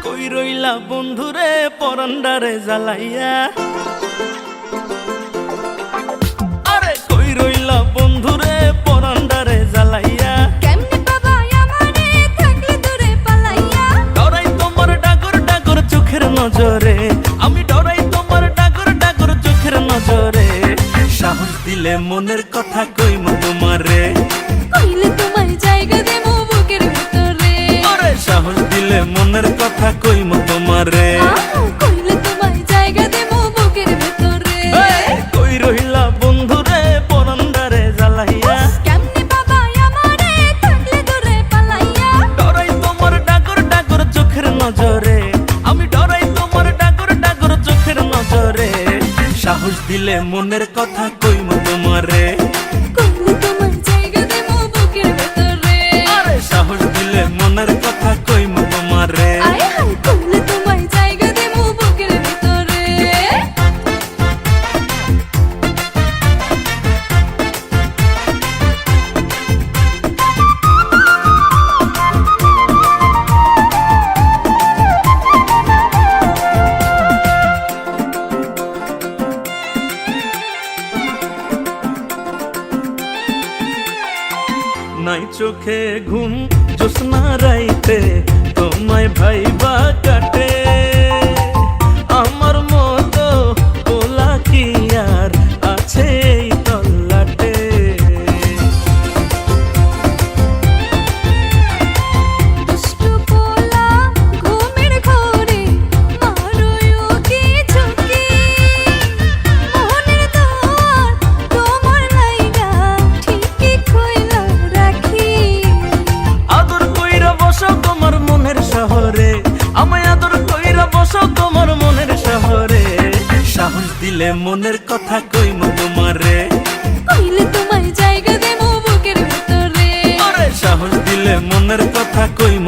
কই রইলা বন্ধুরে পরান্ডারে জ্বালাইয়া, আরে কই রইলা বন্ধুরে পরান্ডারে জ্বালাইয়া। কেমনে বাবা আমারে থাকলে দূরে পালাইয়া, ডরাই তোমার ডাগর ডাগর চোখের নজরে, আমি ডরাই তোমার ডাগর ডাগর চোখের নজরে। সাহস দিলে মনের কথা কইমু তোমারে, কইলে তোমার জায়গা দেবো বুকের ভিতরে। আরে সাহস দিলে মনের কথা কইমু তোমারে। কইলে তোমার জায়গা দেবো বুকের ভিতরে। কই রইলা বন্ধুরে পরান্ডারে জ্বালাইয়া, কেমনে বাবা আমারে থাকলে দূরে পালাইয়া, ডরাই তোমার ডাগর ডাগর চোখের নজরে, আমি ডরাই তোমার ডাগর ডাগর চোখের নজরে। সাহস দিলে মনের কথা কইমু তোমারে, কইলে তোমার জায়গা দেবো বুকের ভিতরে। আরে সাহস দিলে মনের কথা কইমু তোমারে। আয় হায় কইলে তোমার জায়গা দেবো বুকের ভিতরে। নাই চোখে ঘুম জোৎস্না রাইতে তোমায় ভাইবা কাটে, আমার মতো পোলা কি আর আছে এই তল্লাটে। দুষ্টু পোলা ঘুমের ঘোরে মারোয়ো কি ঝুঁকি, মনের দুয়ার তোমার লাইগা ঠিকই খুইলা রাখি। আদর কইরা বসো তোমার মনের শহরে, আমায় আদর কইরা বসো তোমার মনের শহরে। সাহস দিলে মনের কথা কইমু তোমারে, কইলে তোমার জায়গা দেবো বুকের ভিতরে। আরে সাহস দিলে মনের কথা কইমু